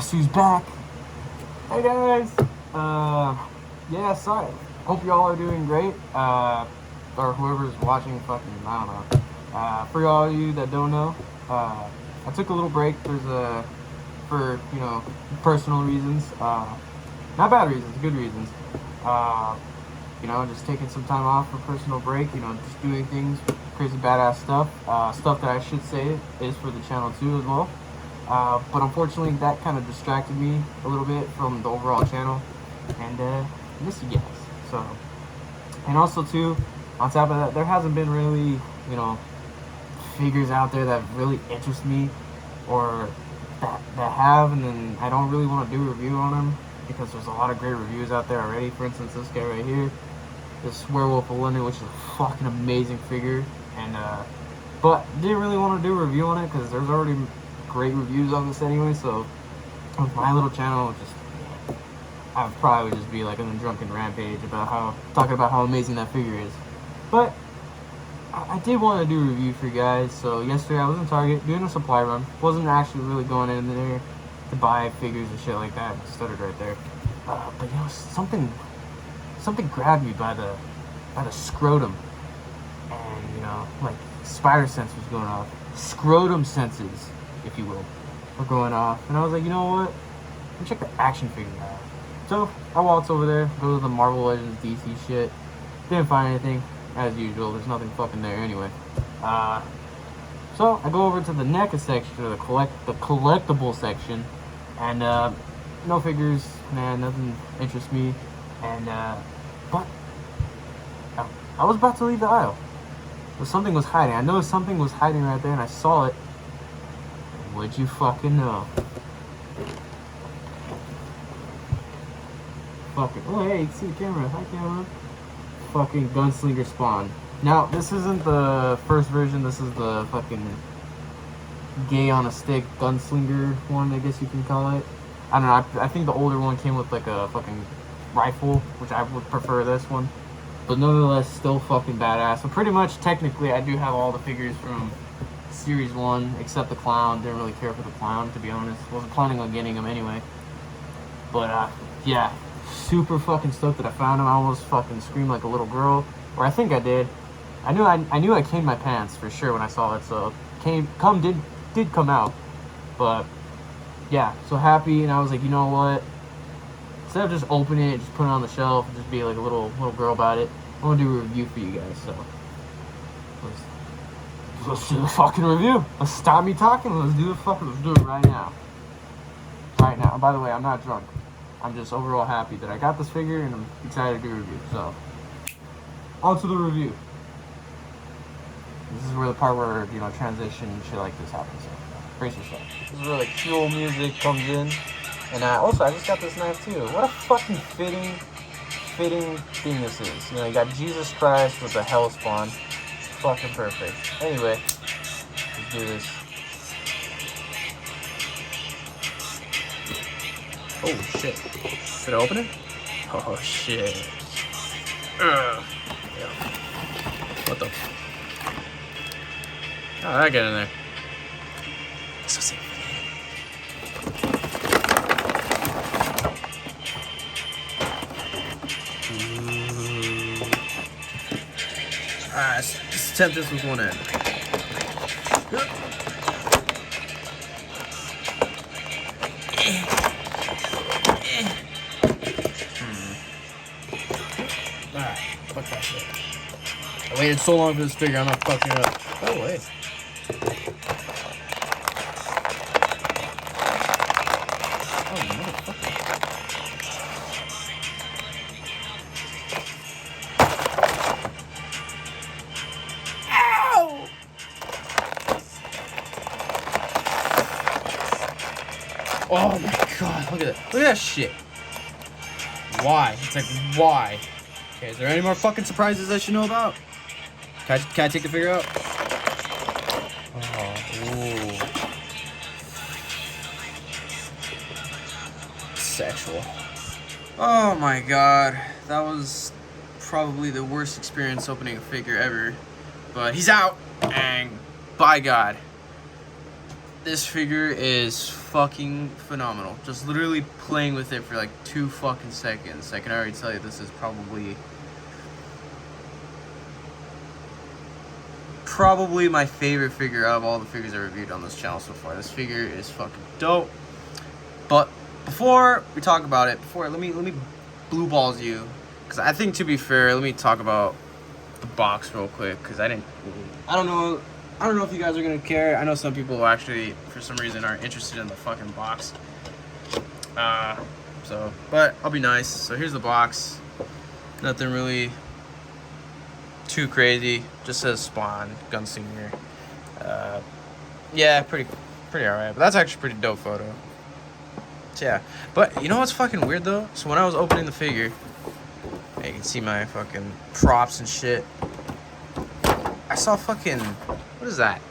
Guess who's back? Hey guys! Yeah, sorry. Hope y'all are doing great. Or whoever's watching, fucking, I don't know. For all of you that don't know, I took a little break. For, you know, personal reasons. Not bad reasons, good reasons. You know, just taking some time off for personal break, you know, just doing things, crazy badass stuff. Stuff that I should say is for the channel too as well. But unfortunately that kind of distracted me a little bit from the overall channel, and I miss you guys. So, and also too, on top of that, there hasn't been really, you know, figures out there that really interest me, or that have, and then I don't really want to do a review on them because there's a lot of great reviews out there already. For instance, this guy right here, this Werewolf of London, which is a fucking amazing figure, and but didn't really want to do a review on it because there's already great reviews on this anyway. So with my little channel, I'd probably just be like on a drunken rampage about talking about how amazing that figure is. But I did want to do a review for you guys. So yesterday I was in Target doing a supply run. Wasn't actually really going in there to buy figures and shit like that. I stuttered right there. But you know, something grabbed me by the scrotum, and you know, like spider sense was going off. Scrotum senses, if you will, were going off, and I was like, you know what? Let me check the action figure out. So I walked over there, go to the Marvel Legends DC shit. Didn't find anything, as usual. There's nothing fucking there anyway. So I go over to the NECA section, or the collectible section, and no figures, man. Nothing interests me. And but I was about to leave the aisle, but something was hiding. I noticed something was hiding right there, and I saw it. Would you fucking know? Fucking, oh hey, you can see the camera. Hi camera. Fucking Gunslinger Spawn. Now, this isn't the first version. This is the fucking gay on a stick gunslinger one, I guess you can call it. I don't know. I think the older one came with like a fucking rifle, which I would prefer this one. But nonetheless, still fucking badass. So pretty much, technically, I do have all the figures from Series 1, except the clown. Didn't really care for the clown, to be honest. Wasn't planning on getting him anyway. But, yeah. Super fucking stoked that I found him. I almost fucking screamed like a little girl. Or I think I did. I knew I came my pants for sure when I saw it. So, did come out. But, yeah. So happy, and I was like, you know what? Instead of just opening it, just put it on the shelf, and just be like a little girl about it, I want to do a review for you guys. So let's do the fucking review. Let's stop me talking. Let's do it right now. Right now. By the way, I'm not drunk. I'm just overall happy that I got this figure, and I'm excited to do a review. So on to the review. This is where the part where, you know, transition and shit like this happens. So brace yourself. This is where like cool music comes in. And also, I just got this knife too. What a fucking fitting thing this is. You know, you got Jesus Christ with the hell spawn. Fucking perfect. Anyway, let's do this. Oh shit. Did I open it? Oh shit. Yeah. What the? How did I get in there? So safe. Let's attempt this with one end. Alright, fuck that shit. I waited so long for this figure, I'm not fucking it up. Oh, wait. Oh my god, look at that. Look at that shit. Why? It's like, why? Okay, is there any more fucking surprises I should know about? Can I take the figure out? Oh, ooh. Sexual. Oh my god. That was probably the worst experience opening a figure ever. But he's out, and by God. This figure is fucking phenomenal. Just literally playing with it for like 2 fucking seconds. I can already tell you this is probably my favorite figure out of all the figures I reviewed on this channel so far. This figure is fucking dope. But before we talk about it, let me blue balls you, because I think, to be fair, let me talk about the box real quick, because I don't know if you guys are gonna care. I know some people actually, for some reason, aren't interested in the fucking box. But I'll be nice. So here's the box. Nothing really too crazy. Just says Spawn, Gunslinger. Yeah, pretty alright. But that's actually a pretty dope photo. So yeah. But you know what's fucking weird though? So when I was opening the figure, you can see my fucking props and shit. I saw fucking, what is that?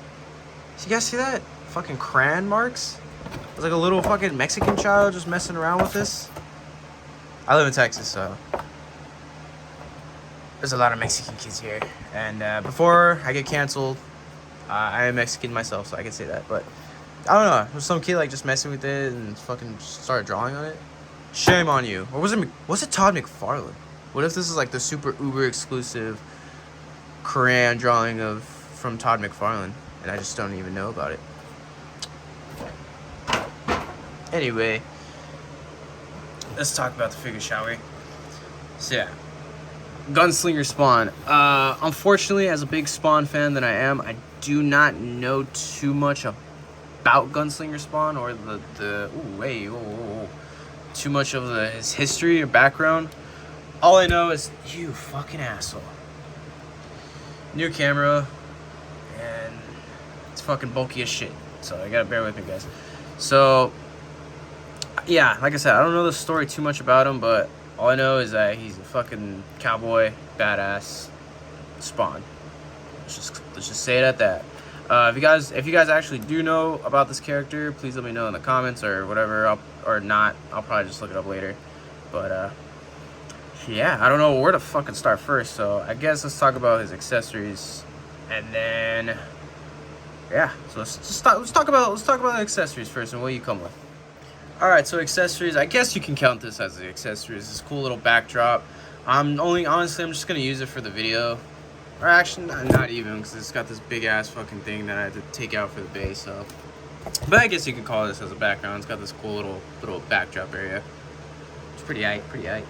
So you guys see that? Fucking crayon marks? It's like a little fucking Mexican child just messing around with this. I live in Texas, so there's a lot of Mexican kids here. And before I get canceled, I am Mexican myself, so I can say that. But I don't know. Was some kid like just messing with it and fucking started drawing on it? Shame on you. Or was it Todd McFarlane? What if this is like the super uber exclusive crayon drawing from Todd McFarlane and I just don't even know about it? Anyway, let's talk about the figure, shall we? So yeah, Gunslinger Spawn. Unfortunately, as a big Spawn fan that I am, I do not know too much about Gunslinger Spawn or too much of his history or background. All I know is, you fucking asshole. New camera, and it's fucking bulky as shit. So I gotta bear with me, guys. So yeah, like I said, I don't know the story too much about him, but all I know is that he's a fucking cowboy, badass Spawn. Let's just say it at that. If you guys actually do know about this character, please let me know in the comments or whatever. I'll probably just look it up later. But yeah, I don't know where to fucking start first. So I guess let's talk about his accessories, and then yeah. So let's talk about the accessories first and what you come with. All right, so accessories. I guess you can count this as the accessories. This cool little backdrop. Honestly, I'm just gonna use it for the video. Or actually, not even, because it's got this big ass fucking thing that I had to take out for the base. So, but I guess you could call this as a background. It's got this cool little backdrop area. It's pretty aight.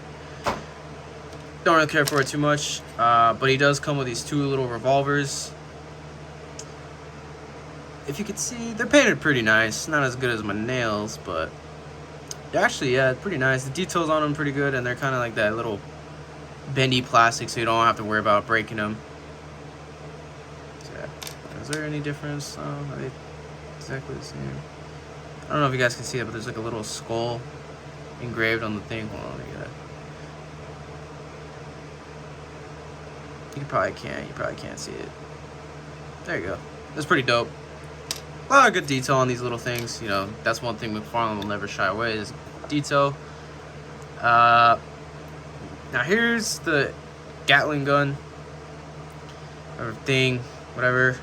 Don't really care for it too much. But he does come with these 2 little revolvers. If you could see, they're painted pretty nice. Not as good as my nails, but they're actually, yeah, pretty nice. The details on them are pretty good, and they're kind of like that little bendy plastic, so you don't have to worry about breaking them. So, yeah. Is there any difference? Are they exactly the same? I don't know if you guys can see it, but there's like a little skull engraved on the thing. Hold on, you probably can't see it. There you go. That's pretty dope. A lot of good detail on these little things. You know, that's one thing Mcfarlane will never shy away, is detail. Now here's the Gatling Gun or thing, whatever.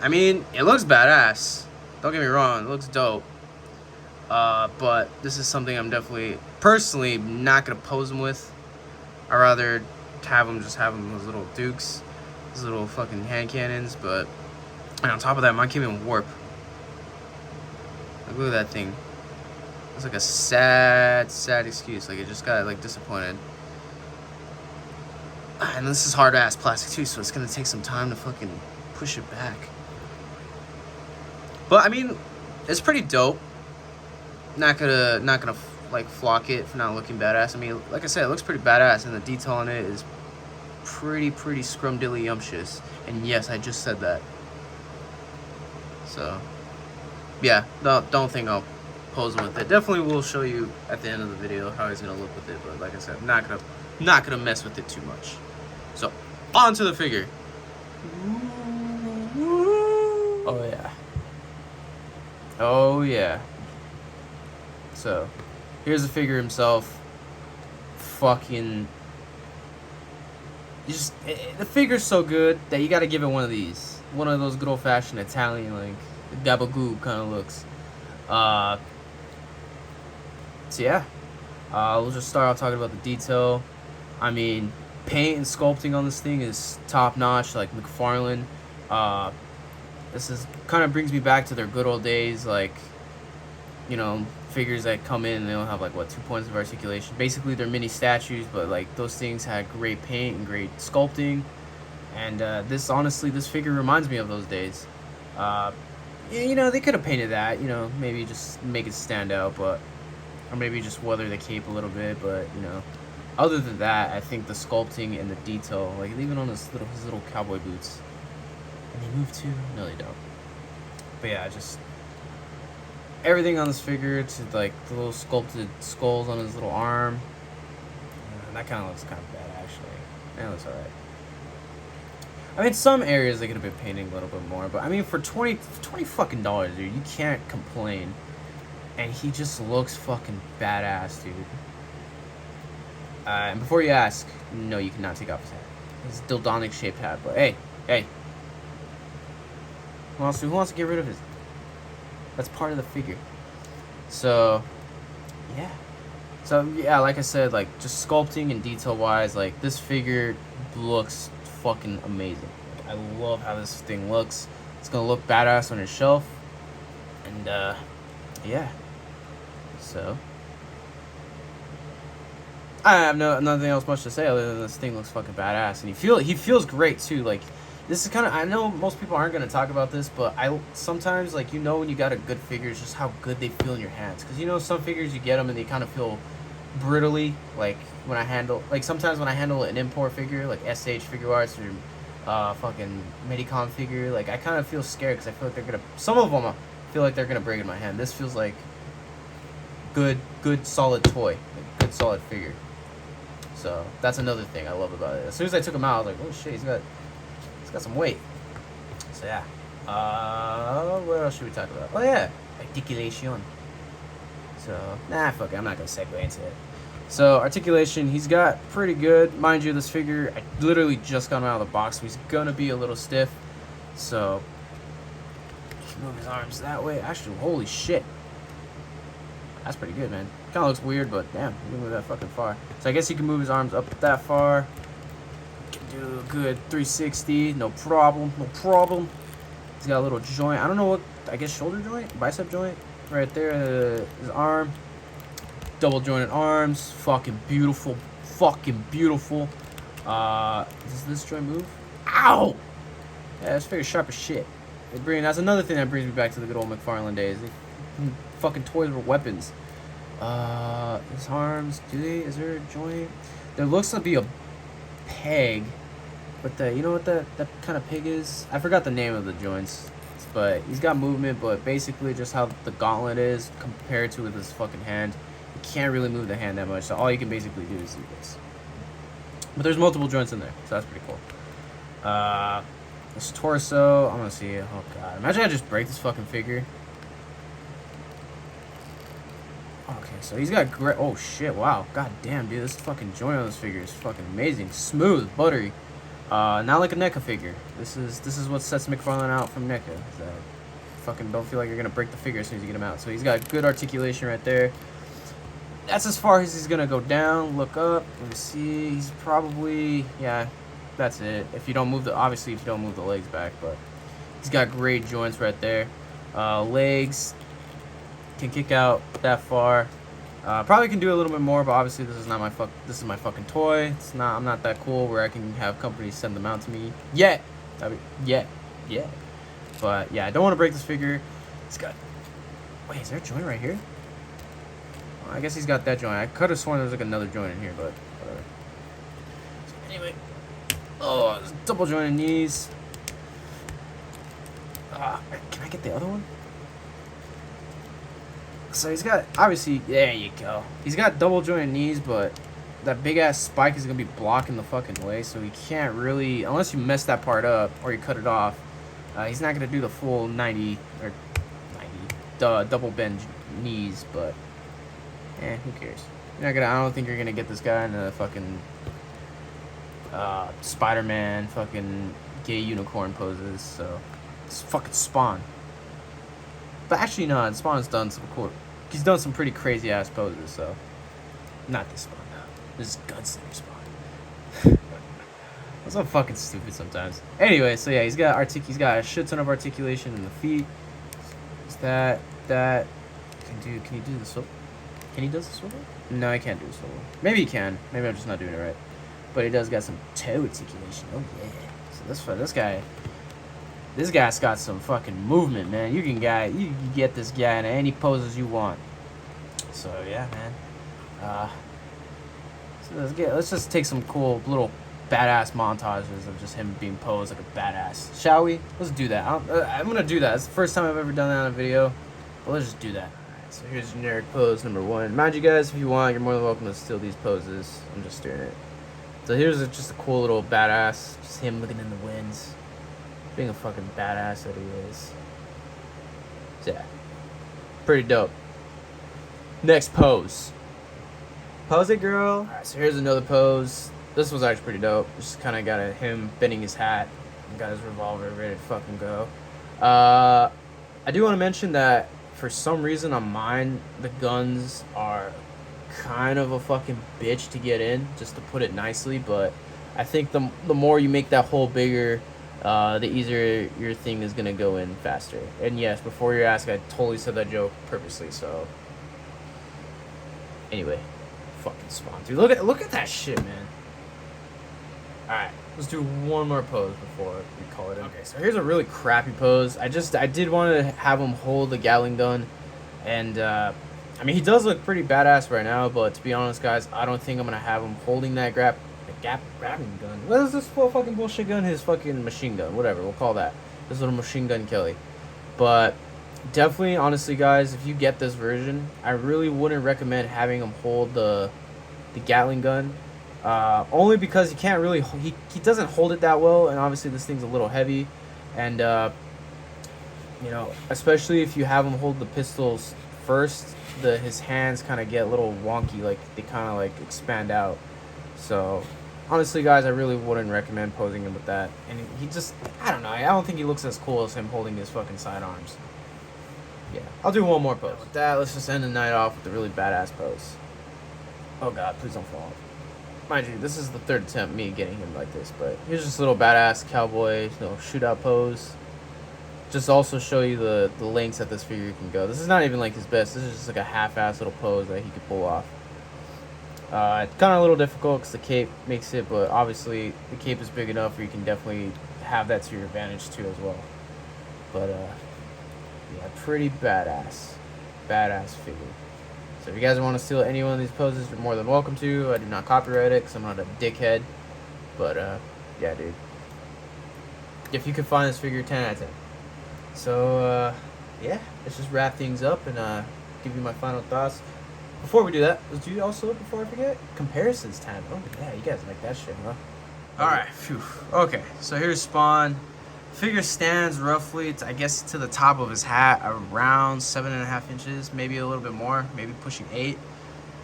I mean, it looks badass. Don't get me wrong, it looks dope. But this is something I'm definitely, personally, not gonna pose him with. I'd rather have him those little dukes, those little fucking hand cannons. But and on top of that, mine came in warp. Like, look at that thing. It's like a sad excuse. Like, it just got like disappointed. And this is hard ass plastic too, so it's gonna take some time to fucking push it back. But I mean, it's pretty dope. Not gonna like flock it for not looking badass. I mean, like I said, it looks pretty badass, and the detail on it is pretty scrumdiddlyumptious. And yes, I just said that. So yeah, don't think I'll pose him with it. Definitely will show you at the end of the video how he's gonna look with it. But like I said, not gonna mess with it too much. So on to the figure. Oh yeah. So here's the figure himself. Fucking the figure's so good that you gotta give it one of these. One of those good old-fashioned Italian, like, gabagoo kind of looks. So yeah, we'll just start off talking about the detail. I mean, paint and sculpting on this thing is top notch, like Mcfarlane. This is kind of brings me back to their good old days, like, you know, figures that come in and they don't have like what 2 points of articulation. Basically, they're mini statues, but like those things had great paint and great sculpting. And this figure reminds me of those days. You know, they could have painted that, you know, maybe just make it stand out, but or maybe just weather the cape a little bit, but you know, other than that, I think the sculpting and the detail, like even on his little cowboy boots. And they move too? No, they don't. But yeah, just everything on this figure, to like the little sculpted skulls on his little arm. That kind of looks kind of bad, actually. That looks alright. I mean, some areas they could have been painting a little bit more, but I mean, for $20 fucking dollars, dude, you can't complain. And he just looks fucking badass, dude. And before you ask, no, you cannot take off his hat. His dildonic shaped hat, but hey. Who wants to get rid of his? That's part of the figure. So, yeah. So, yeah, like I said, like, just sculpting and detail-wise, like, this figure looks fucking amazing. Like, I love how this thing looks. It's gonna look badass on your shelf. And, yeah. So, I have nothing else much to say other than this thing looks fucking badass. And he feels great, too. Like, this is kind of, I know most people aren't going to talk about this, but I sometimes, like, you know, when you got a good figure, it's just how good they feel in your hands. Because, you know, some figures, you get them and they kind of feel brittly. Like, sometimes when I handle an import figure, like SH Figure Arts or fucking Medicom figure, like, I kind of feel scared because I feel like they're going to, some of them feel like they're going to break in my hand. This feels like good, solid toy. Like, good, solid figure. So, that's another thing I love about it. As soon as I took him out, I was like, oh shit, he's got some weight. So yeah. What else should we talk about? Oh yeah, Articulation. So fuck it, I'm not gonna segue into it. So Articulation, he's got pretty good. Mind you, this figure, I literally just got him out of the box, so he's gonna be a little stiff. So move his arms that way. Actually, holy shit. That's pretty good, man. Kinda looks weird, but damn, he can move that fucking far. So I guess he can move his arms up that far. Do a good 360, no problem. He's got a little joint. I don't know what, I guess shoulder joint, bicep joint, right there. His arm, double jointed arms, fucking beautiful. Does this joint move? Ow! Yeah, this figure's sharp as shit. That's another thing that brings me back to the good old Mcfarlane days. Fucking toys were weapons. His arms, is there a joint? There looks to be a peg. But you know what that kind of pig is? I forgot the name of the joints. But he's got movement, but basically just how the gauntlet is compared to with his fucking hand. You can't really move the hand that much, so all you can basically do is do this. But there's multiple joints in there, so that's pretty cool. This torso, I'm gonna see it. Oh god. Imagine I just break this fucking figure. Okay, so he's got great. Oh shit, wow. God damn, dude. This fucking joint on this figure is fucking amazing. Smooth, buttery. Not like a NECA figure. This is what sets Mcfarlane out from NECA. Is that fucking don't feel like you're gonna break the figure as soon as you get him out. So he's got good articulation right there. That's as far as he's gonna go down. Look up. Let me see. He's probably, yeah. That's it. If you don't move obviously if you don't move the legs back, but he's got great joints right there. Legs can kick out that far. Probably can do a little bit more, but obviously this is not this is my fucking toy. I'm not that cool where I can have companies send them out to me yet. Yet. But yeah, I don't want to break this figure. It's got. Wait, is there a joint right here? Well, I guess he's got that joint. I could have sworn there was like another joint in here, but whatever. So anyway, there's double jointed knees. Can I get the other one? So he's got, obviously, there you go. He's got double jointed knees, but that big ass spike is going to be blocking the fucking way, so he can't really, unless you mess that part up or you cut it off, he's not going to do the full 90, double bend knees, but, who cares? You're not gonna, I don't think you're going to get this guy in the fucking Spider-Man fucking gay unicorn poses, so it's fucking Spawn. But actually, no, Spawn's done some cool. He's done some pretty crazy ass poses. So, not this Spawn. No. This is Gunslinger Spawn. I'm so fucking stupid sometimes. Anyway, so yeah, he's got a shit ton of articulation in the feet. Is that can you do the swivel? Can he do the swivel? No, I can't do the swivel. Maybe he can. Maybe I'm just not doing it right. But he does got some toe articulation. Oh yeah. So this guy's got some fucking movement, man. You can get this guy in any poses you want. So yeah, man. So let's just take some cool little badass montages of just him being posed like a badass. Shall we? Let's do that. I'm gonna do that. It's the first time I've ever done that on a video. But let's just do that. Alright, so here's generic pose number 1. Mind you guys, if you want, you're more than welcome to steal these poses. I'm just doing it. So here's just a cool little badass. Just him looking in the winds. Being a fucking badass that he is. So yeah. Pretty dope. Next pose. Pose it, girl. Alright, so here's another pose. This was actually pretty dope. Just kind of got him bending his hat. And got his revolver ready to fucking go. I do want to mention that for some reason on mine, the guns are kind of a fucking bitch to get in, just to put it nicely. But I think the more you make that hole bigger, the easier your thing is gonna go in faster. And yes, before you ask, I totally said that joke purposely. So anyway, fucking Spawn, dude. Look at that shit, man. All right, let's do one more pose before we call it in. Okay, so here's a really crappy pose. I did want to have him hold the Gatling gun, and I mean, he does look pretty badass right now. But to be honest, guys, I don't think I'm gonna have him holding that grappling gun. What is this fucking bullshit gun? His fucking machine gun, whatever we'll call that. This little machine gun Kelly. But definitely, honestly, guys, if you get this version, I really wouldn't recommend having him hold the Gatling gun. Only because he can't really he doesn't hold it that well, and obviously this thing's a little heavy, and you know, especially if you have him hold the pistols first, his hands kind of get a little wonky, like they kind of like expand out. So honestly, guys, I really wouldn't recommend posing him with that. And he just, I don't know, I don't think he looks as cool as him holding his fucking sidearms. Yeah, I'll do one more pose. With that, let's just end the night off with a really badass pose. Oh god, please don't fall off. Mind you, this is the third attempt me getting him like this, but here's just a little badass cowboy, shootout pose. Just also show you the lengths that this figure can go. This is not even like his best. This is just like a half-ass little pose that he could pull off. It's kind of a little difficult because the cape makes it, but obviously the cape is big enough where you can definitely have that to your advantage too as well. But yeah, pretty badass figure. So if you guys want to steal any one of these poses, you're more than welcome to. I do not copyright it because I'm not a dickhead. But yeah, dude. If you could find this figure, 10 out of 10. So yeah, let's just wrap things up and give you my final thoughts. Before we do that, let's do also, before I forget, comparisons time. Oh yeah, you guys like that shit, huh? Alright, phew. Okay, so here's Spawn. Figure stands roughly, I guess, to the top of his hat, around 7.5 inches, maybe a little bit more, maybe pushing 8.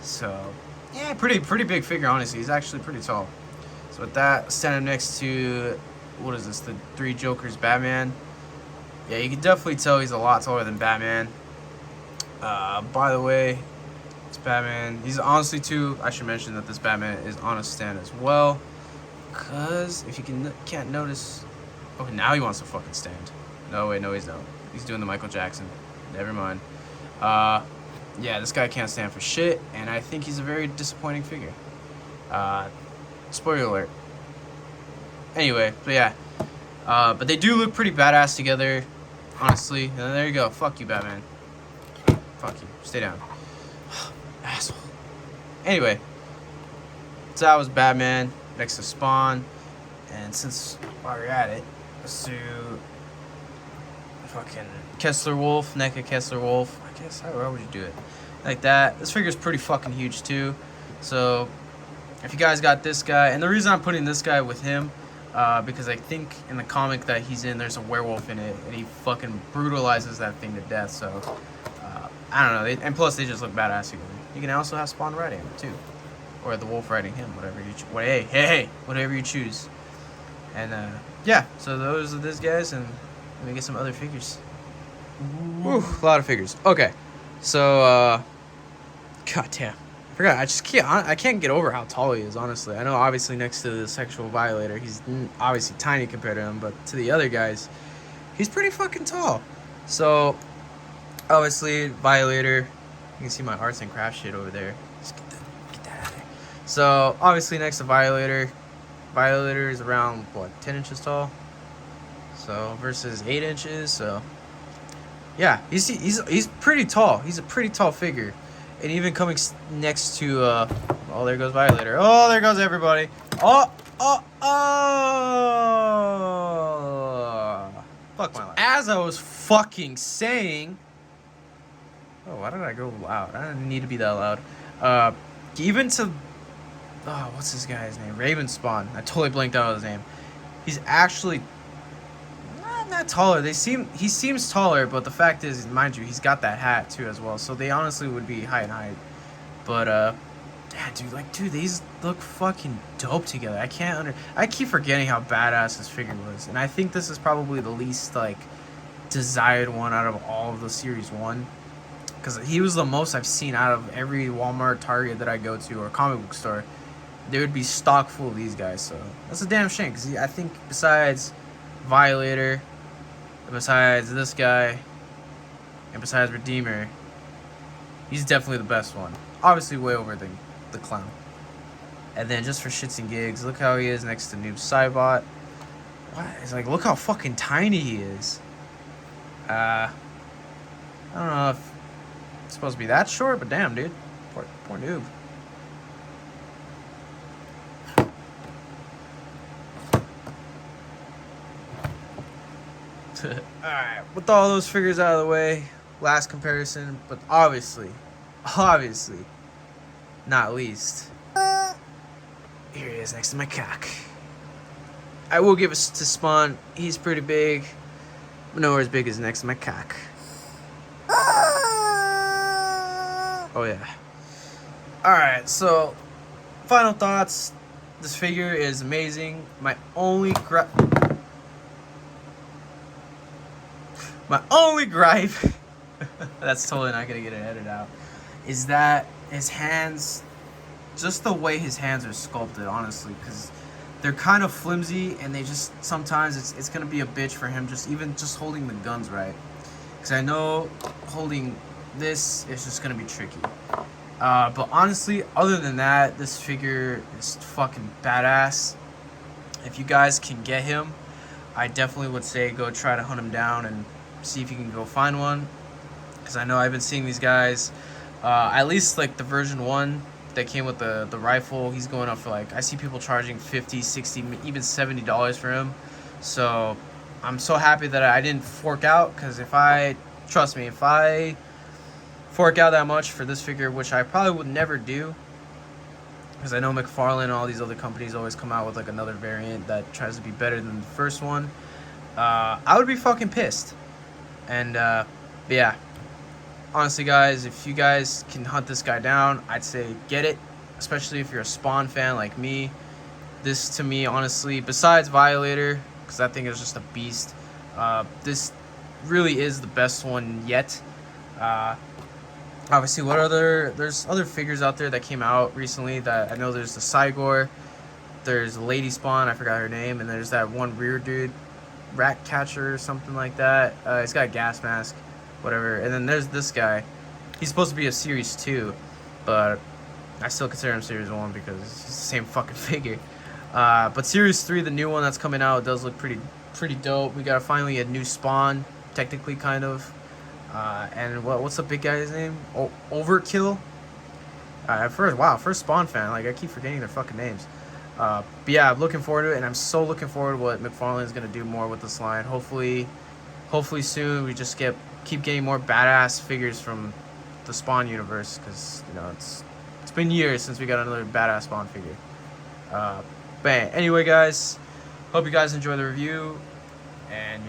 So yeah, pretty big figure, honestly. He's actually pretty tall. So with that, standing next to, what is this, the Three Jokers Batman. Yeah, you can definitely tell he's a lot taller than Batman. By the way, it's Batman. He's honestly too, I should mention that this Batman is on a stand as well. Because if you can't notice, okay, now he wants to fucking stand. No, wait, no, he's not. He's doing the Michael Jackson. Never mind. Yeah, this guy can't stand for shit, and I think he's a very disappointing figure. Spoiler alert. Anyway, but yeah. But they do look pretty badass together, honestly. And there you go. Fuck you, Batman. Fuck you. Stay down. Asshole. Anyway. So that was Batman next to Spawn. And since while we're at it, let's do fucking Kessler Wolf, NECA Kessler Wolf. I guess, how would you do it? Like that. This figure's pretty fucking huge too. So if you guys got this guy, and the reason I'm putting this guy with him, because I think in the comic that he's in, there's a werewolf in it, and he fucking brutalizes that thing to death. So I don't know. And plus, they just look badass together. You can also have Spawn riding him too, or the wolf riding him, whatever you hey, whatever you choose. And yeah, so those are these guys, and let me get some other figures. Whew, a lot of figures. Okay, so god damn, I forgot. I can't get over how tall he is. Honestly, I know obviously next to the sexual violator, he's obviously tiny compared to him, but to the other guys, he's pretty fucking tall. So obviously violator, you can see my arts and crafts shit over there. Just get that out of there. So obviously next to violator is around what, 10 inches tall. So versus 8 inches. So yeah, he's pretty tall. He's a pretty tall figure. And even coming next to, oh, there goes Violator. Oh, there goes everybody. Oh. Fuck my life. As I was fucking saying. Oh, why did I go loud? I didn't need to be that loud. Even to, oh, what's this guy's name? Raven Spawn. I totally blanked out on his name. He's actually not taller. He seems taller, but the fact is, mind you, he's got that hat too as well. So they honestly would be height and height. But yeah, dude, these look fucking dope together. I keep forgetting how badass this figure was, and I think this is probably the least like desired one out of all of the series 1, because he was the most I've seen out of every Walmart, Target that I go to, or comic book store. They would be stock full of these guys. So that's a damn shame, because I think besides Violator, besides this guy, and besides Redeemer, he's definitely the best one. Obviously way over the clown. And then just for shits and gigs, look how he is next to Noob Saibot. What? It's like, look how fucking tiny he is. I don't know if it's supposed to be that short, but damn, dude. Poor Noob. Alright, with all those figures out of the way, last comparison, but obviously, not least, here he is next to my cock. I will give it to Spawn. He's pretty big, but nowhere as big as next to my cock. Oh yeah. Alright, so final thoughts. This figure is amazing. My only gripe, that's totally not gonna get it edited out, is that his hands, just the way his hands are sculpted, honestly, because they're kind of flimsy, and they just, sometimes it's gonna be a bitch for him just holding the guns right, because I know holding this is just gonna be tricky. But honestly, other than that, this figure is fucking badass. If you guys can get him, I definitely would say go try to hunt him down and see if you can go find one, because I know I've been seeing these guys, at least like the version 1 that came with the rifle, he's going up for like, I see people charging $50, $60, even $70 for him. So I'm so happy that I didn't fork out, because trust me, if I fork out that much for this figure, which I probably would never do, because I know Mcfarlane and all these other companies always come out with like another variant that tries to be better than the first one, I would be fucking pissed. And but yeah, honestly guys, if you guys can hunt this guy down, I'd say get it, especially if you're a Spawn fan like me. This, to me, honestly, besides Violator, because I think it's just a beast, this really is the best one yet. Obviously, there's other figures out there that came out recently that I know. There's the Cygor, there's Lady Spawn, I forgot her name, and there's that one rear dude, Rat Catcher or something like that. He's got a gas mask, whatever. And then there's this guy. He's supposed to be a Series 2, but I still consider him Series 1 because it's the same fucking figure. But Series 3, the new one that's coming out, does look pretty dope. We got finally a new Spawn, technically, kind of. And what's the big guy's name? Overkill. First Spawn fan. Like, I keep forgetting their fucking names. But yeah, I'm looking forward to it, and I'm so looking forward to what Mcfarlane is gonna do more with this line. Hopefully soon we just keep getting more badass figures from the Spawn universe, because it's been years since we got another badass Spawn figure. But anyway, guys, hope you guys enjoy the review, and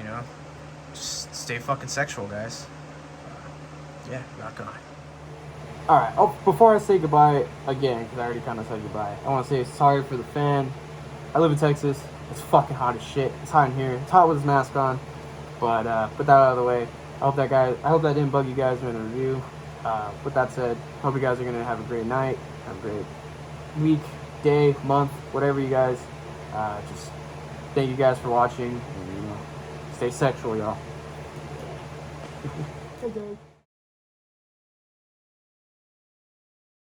just stay fucking sexual, guys. Yeah, rock on. Alright, before I say goodbye again, because I already kind of said goodbye, I want to say sorry for the fan. I live in Texas. It's fucking hot as shit. It's hot in here. It's hot with his mask on. But put that out of the way. I hope that didn't bug you guys in a review. With that said, hope you guys are gonna have a great night, have a great week, day, month, whatever you guys. Just thank you guys for watching, and stay sexual, y'all. Hey guys.